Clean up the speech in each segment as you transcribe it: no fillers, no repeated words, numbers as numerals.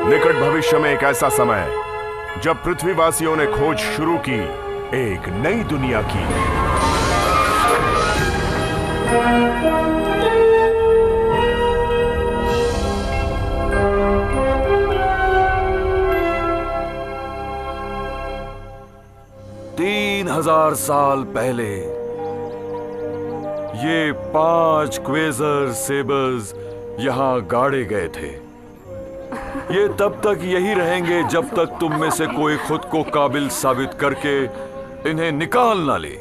निकट भविष्य में एक ऐसा समय जब पृथ्वीवासियों ने खोज शुरू की एक नई दुनिया की। तीन 3000 साल पहले ये 5 क्वेज़र सेबर्स यहां गाड़े गए थे। ये तब तक यही रहेंगे जब तक तुम में से कोई खुद को काबिल साबित करके इन्हें निकाल ना ले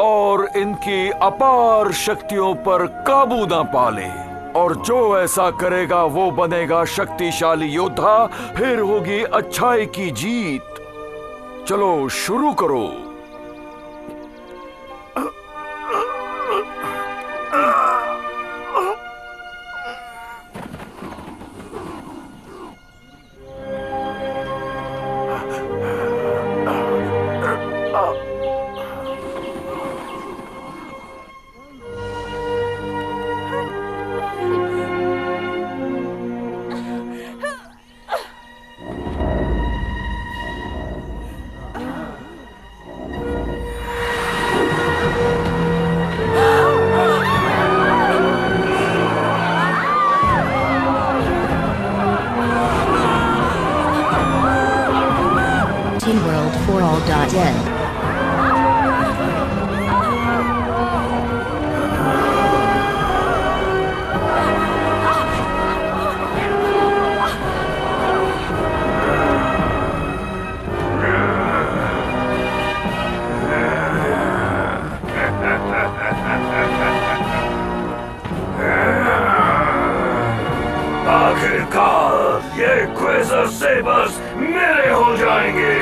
और इनकी अपार शक्तियों पर काबू ना पा ले। और जो ऐसा करेगा वो बनेगा शक्तिशाली योद्धा, फिर होगी अच्छाई की जीत। चलो शुरू करो। TeenWorld4All.in आखिरकार ये क्वेज़र सेबर्स मेरे हो जाएंगे।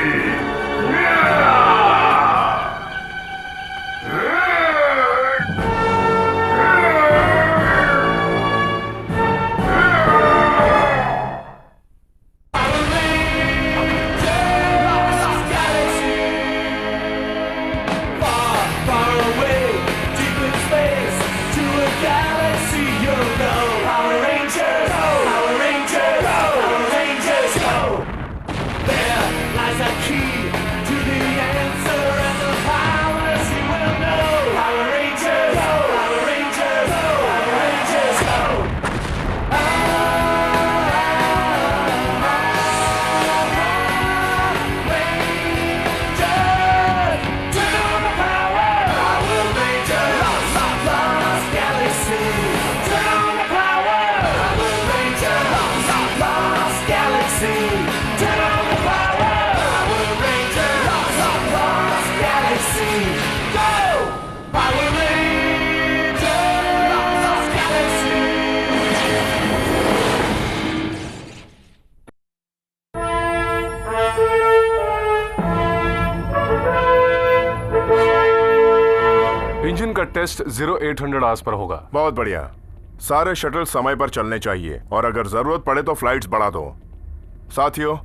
इंजन का टेस्ट 0800 आवर्स पर होगा। बहुत बढ़िया। सारे शटल समय पर चलने चाहिए और अगर जरूरत पड़े तो फ्लाइट्स बढ़ा दो। साथियों,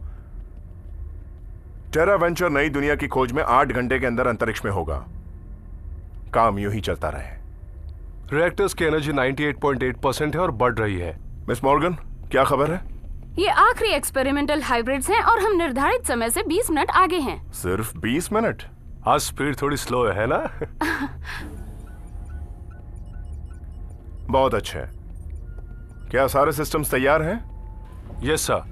टेरा वेंचर नई दुनिया की खोज में 8 घंटे के अंदर अंतरिक्ष में होगा। काम यूं ही चलता रहे। रिएक्टर्स की एनर्जी 98.8% है और बढ़ रही है। मिस मॉर्गन, क्या खबर है? ये आखिरी एक्सपेरिमेंटल हाइब्रिड्स हैं और हम निर्धारित समय से 20 मिनट आगे हैं। सिर्फ 20 मिनट? आज स्पीड थोड़ी स्लो है ना? बहुत अच्छे। क्या सारे सिस्टम्स तैयार हैं? Yes sir.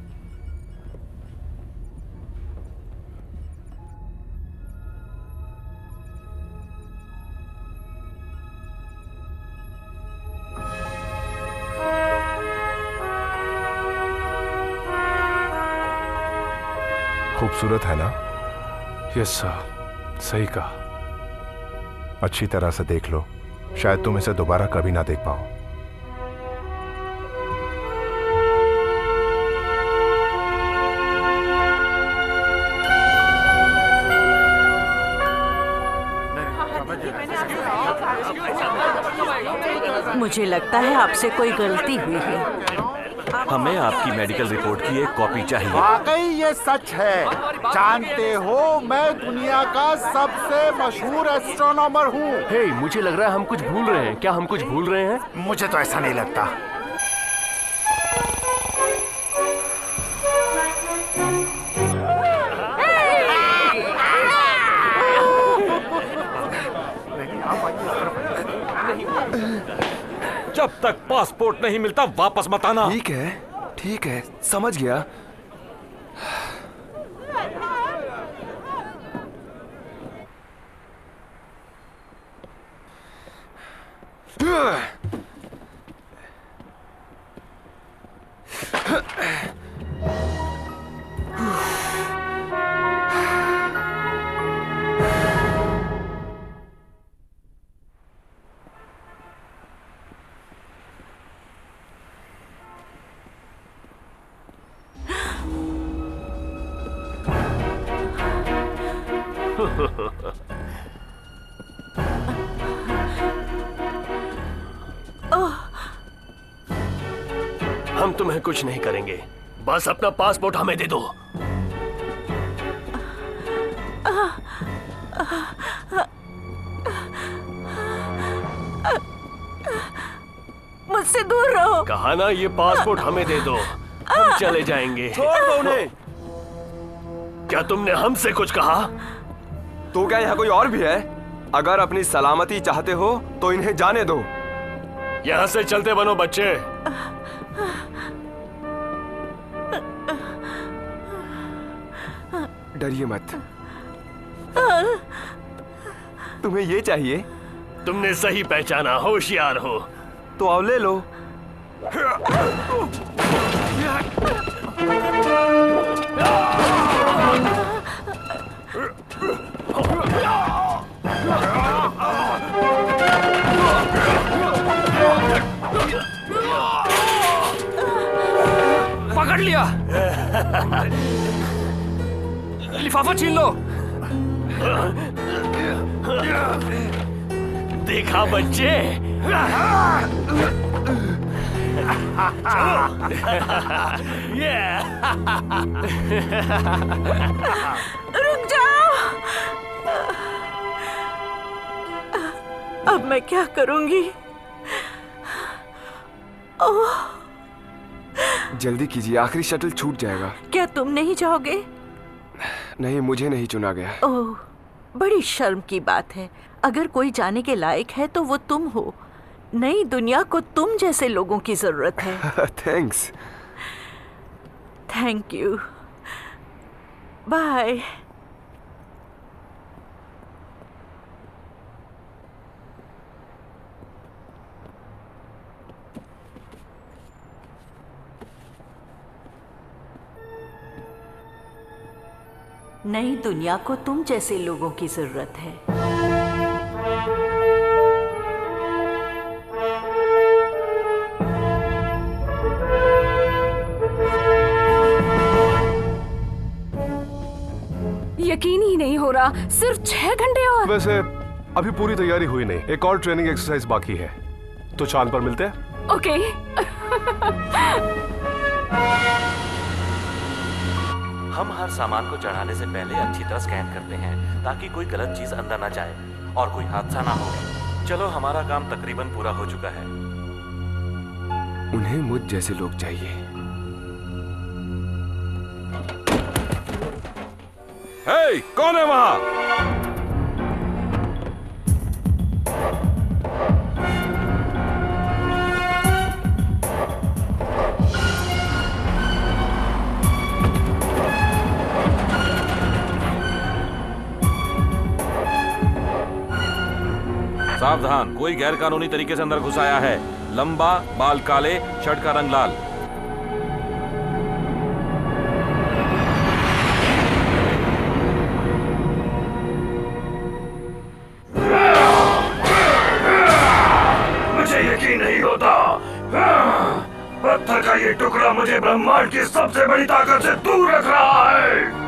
खूबसूरत है ना? यस सर, सही कहा। अच्छी तरह से देख लो, शायद तुम इसे दोबारा कभी ना देख पाओ। मुझे लगता है आपसे कोई गलती हुई है। हमें आपकी मेडिकल रिपोर्ट की एक कॉपी चाहिए। वाकई ये सच है। जानते हो, मैं दुनिया का सबसे मशहूर एस्ट्रोनॉमर हूँ। हे, मुझे लग रहा है हम कुछ भूल रहे हैं। क्या हम कुछ भूल रहे हैं? मुझे तो ऐसा नहीं लगता। जब तक पासपोर्ट नहीं मिलता वापस मत आना। ठीक है, समझ गया। हम तुम्हें कुछ नहीं करेंगे, बस अपना पासपोर्ट हमें दे दो। मुझसे दूर रहो। कहा ना, ये पासपोर्ट हमें दे दो, हम चले जाएंगे। छोड़ दो उन्हें। क्या तुमने हमसे कुछ कहा? तो क्या यहाँ कोई और भी है? अगर अपनी सलामती चाहते हो तो इन्हें जाने दो। यहाँ से चलते बनो बच्चे। डरिए मत। तुम्हें ये चाहिए? तुमने सही पहचाना, होशियार हो। तो आओ ले लो। पकड़ लिया। लिफाफा छीन लो। देखा बच्चे? रुक जाओ। अब मैं क्या करूंगी? ओह, जल्दी कीजिए, आखिरी शटल छूट जाएगा। क्या तुम नहीं जाओगे? नहीं, मुझे नहीं चुना गया। ओह, बड़ी शर्म की बात है। अगर कोई जाने के लायक है तो वो तुम हो। नई दुनिया को तुम जैसे लोगों की जरूरत है। थैंक्स। Thank you. बाय। नई दुनिया को तुम जैसे लोगों की जरूरत है। यकीन ही नहीं हो रहा, सिर्फ 6 घंटे और। वैसे अभी पूरी तैयारी हुई नहीं, एक और ट्रेनिंग एक्सरसाइज बाकी है, तो चांद पर मिलते हैं। ओके। हम हर सामान को चढ़ाने से पहले अच्छी तरह स्कैन करते हैं ताकि कोई गलत चीज अंदर ना जाए और कोई हादसा ना हो। चलो, हमारा काम तकरीबन पूरा हो चुका है। उन्हें मुझ जैसे लोग चाहिए। हे, कौन है वहां? सावधान, कोई गैर कानूनी तरीके से अंदर घुस आया है। लंबा, बाल काले, शर्ट का रंग लाल। मुझे यकीन नहीं होता, पत्थर का ये टुकड़ा मुझे ब्रह्मांड की सबसे बड़ी ताकत से दूर रख रहा है।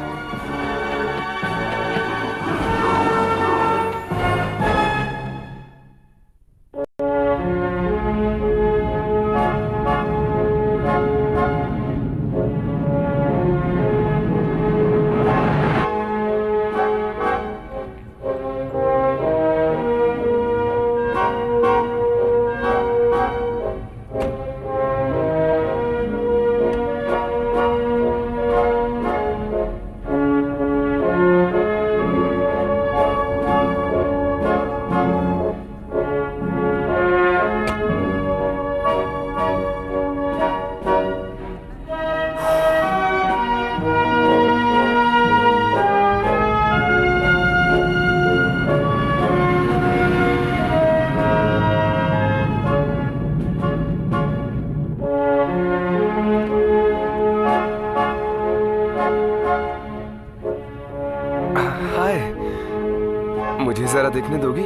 जरा देखने दोगी?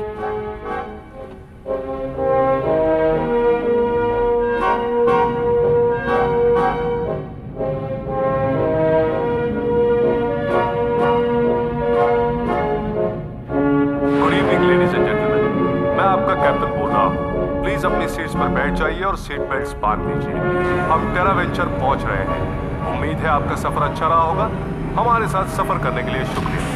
Good evening ladies and gentleman, मैं आपका कैप्टन बोल रहा हूँ। प्लीज अपनी सीट्स पर बैठ जाइए और सीट बेल्ट्स बांध लीजिए। हम टेरा वेंचर पहुंच रहे हैं। उम्मीद है आपका सफर अच्छा रहा होगा। हमारे साथ सफर करने के लिए शुक्रिया।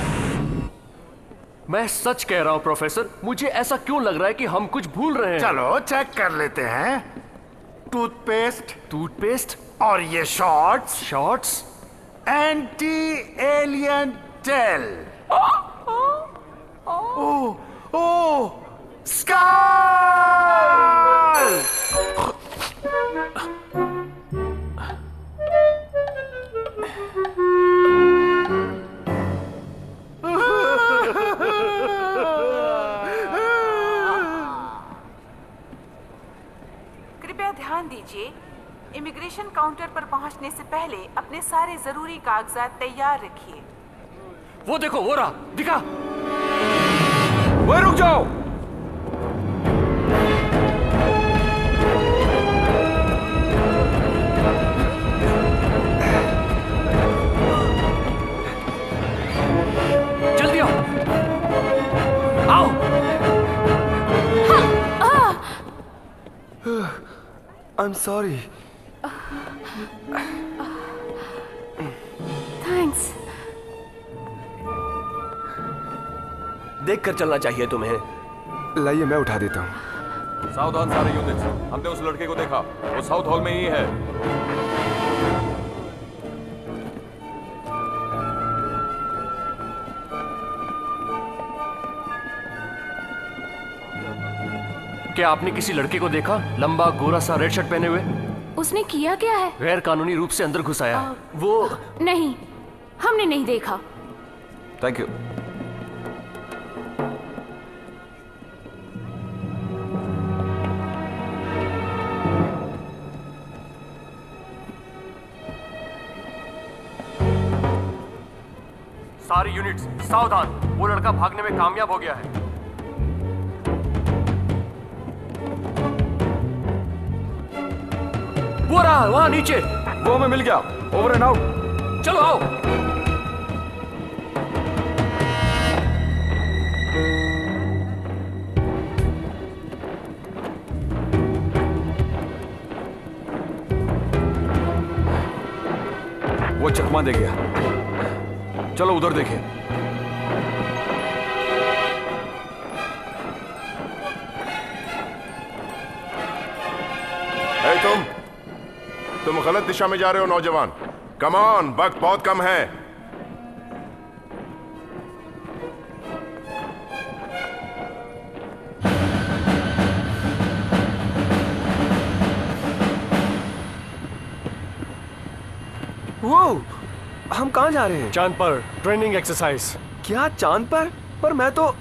मैं सच कह रहा हूँ प्रोफेसर, मुझे ऐसा क्यों लग रहा है कि हम कुछ भूल रहे हैं। चलो चेक कर लेते हैं। टूथपेस्ट और ये shorts shorts anti alien tail. Oh sky. कृपया ध्यान दीजिए, इमिग्रेशन काउंटर पर पहुंचने से पहले अपने सारे जरूरी कागजात तैयार रखिए। वो देखो, वो रहा, दिखा। वो रुक जाओ। जल्दी आओ, आओ। I am sorry. थैंक्स। देख कर चलना चाहिए तुम्हें। लाइए मैं उठा देता हूँ। सावधान सारे यूनिट्स, हमने उस लड़के को देखा, वो साउथ हॉल में ही है। क्या आपने किसी लड़के को देखा, लंबा गोरा सा रेड शर्ट पहने हुए? उसने किया क्या है? गैर कानूनी रूप से अंदर घुस आया। वो नहीं, हमने नहीं देखा। Thank you. सारी यूनिट्स सावधान, वो लड़का भागने में कामयाब हो गया है। वो रहा वहां नीचे। वो हमें मिल गया। Over and out. चलो आओ। वो चकमा दे गया। चलो उधर देखें। तुम गलत दिशा में जा रहे हो नौजवान। कम ऑन, वक्त बहुत कम है। वो हम कहाँ जा रहे हैं? चांद पर ट्रेनिंग एक्सरसाइज। क्या चांद पर? पर मैं तो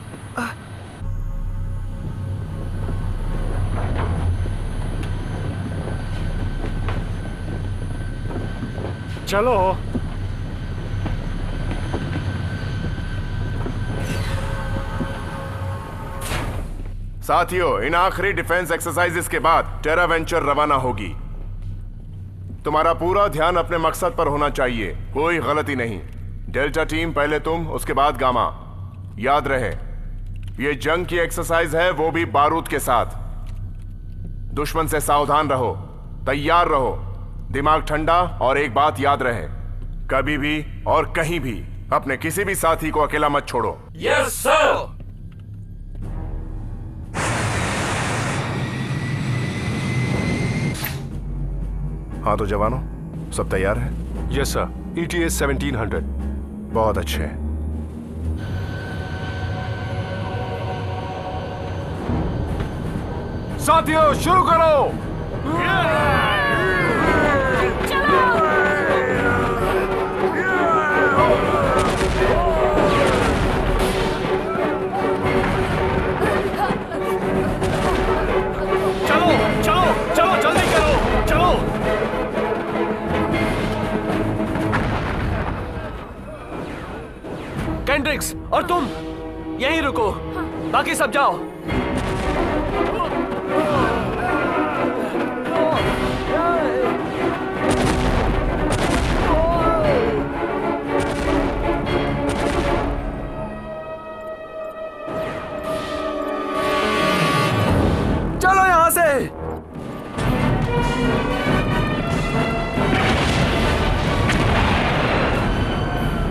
चलो। साथियों, इन आखिरी डिफेंस एक्सरसाइजेस के बाद टेरा वेंचर रवाना होगी। तुम्हारा पूरा ध्यान अपने मकसद पर होना चाहिए, कोई गलती नहीं। डेल्टा टीम पहले तुम, उसके बाद गामा। याद रहे, ये जंग की एक्सरसाइज है, वो भी बारूद के साथ। दुश्मन से सावधान रहो, तैयार रहो, दिमाग ठंडा, और एक बात याद रहे, कभी भी और कहीं भी अपने किसी भी साथी को अकेला मत छोड़ो। Yes sir. हाँ तो जवानों, सब तैयार है? Yes sir. ETA 1700। बहुत अच्छे। साथियों शुरू करो। चलो चलो चलो, जल्दी करो, चलो। कैंड्रिक्स और तुम यहीं रुको। बाकी सब जाओ। चलो यहां से।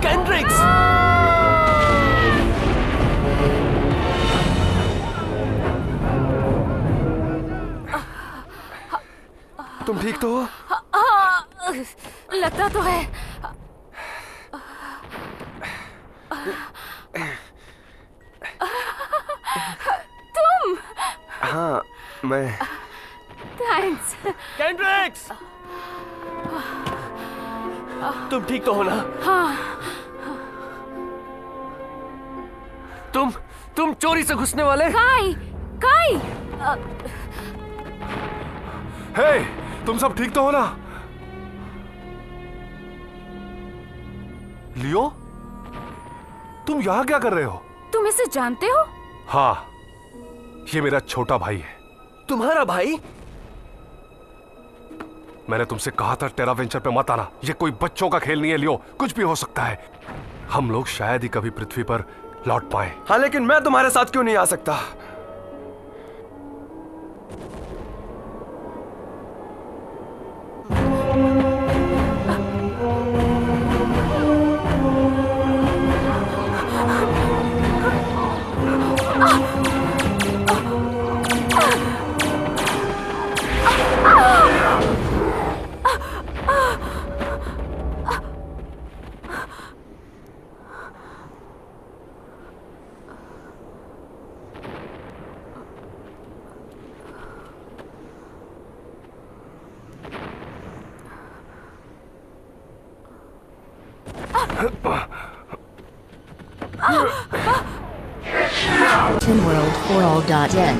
केंड्रिक्स, तुम ठीक तो हो? लगता तो है। तुम? हाँ, मैं। थैंक्स। केंड्रिक्स, तुम ठीक तो हो ना? हाँ। तुम चोरी से घुसने वाले? काई, काई। हे, तुम सब ठीक तो हो ना? लियो, तुम यहां क्या कर रहे हो? तुम इसे जानते हो? हाँ, ये मेरा छोटा भाई है। तुम्हारा भाई? मैंने तुमसे कहा था टेरा वेंचर पे मत आना। ये कोई बच्चों का खेल नहीं है लियो, कुछ भी हो सकता है। हम लोग शायद ही कभी पृथ्वी पर लौट पाए। हाँ, लेकिन मैं तुम्हारे साथ क्यों नहीं आ सकता? TinWorld4All.in.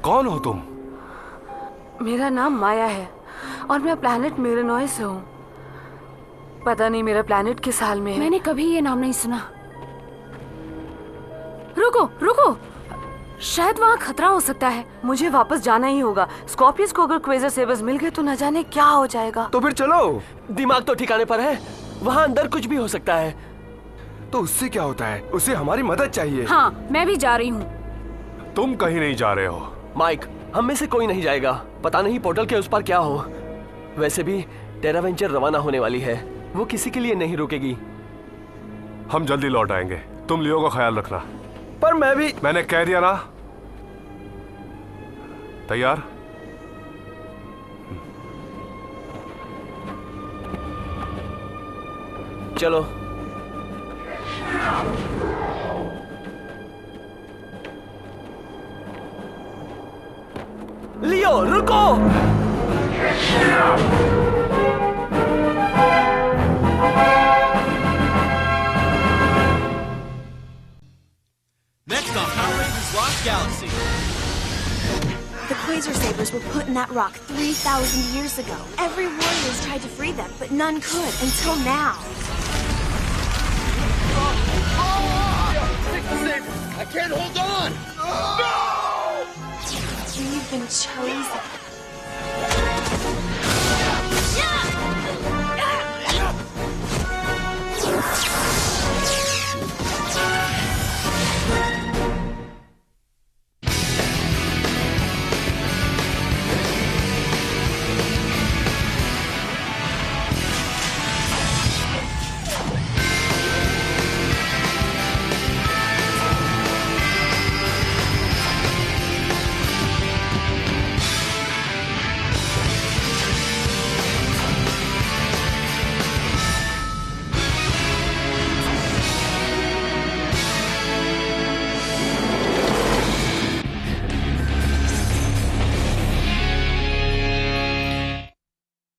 कौन हो तुम? मेरा नाम माया है और मैं प्लैनेट मिरेनॉय से हूँ। पता नहीं मेरा प्लैनेट किस हाल में है। मैंने कभी ये नाम नहीं सुना। रुको रुको, शायद वहाँ खतरा हो सकता है। मुझे वापस जाना ही होगा। स्कॉर्पियंस को अगर क्वेजर सेबर्स मिल गए तो न जाने क्या हो जाएगा। तो फिर चलो। दिमाग तो ठिकाने पर है, वहाँ अंदर कुछ भी हो सकता है। तो उससे क्या होता है? उसे हमारी मदद चाहिए। हाँ, मैं भी जा रही हूँ। तुम कहीं नहीं जा रहे हो। माइक, हम में से कोई नहीं जाएगा। पता नहीं पोर्टल के उस पार क्या हो। वैसे भी टेरा वेंचर रवाना होने वाली है, वो किसी के लिए नहीं रुकेगी। हम जल्दी लौट आएंगे, तुम लियो का ख्याल रखना। पर मैं भी। मैंने कह दिया ना। तैयार? चलो। लियो, रुको। Next on Power Rangers Lost Galaxy. The Quasar Sabers were put in that rock 3,000 years ago. Every warrior's tried to free them, but none could until now. Fix the Sabers! I can't hold on! No! We've been chosen.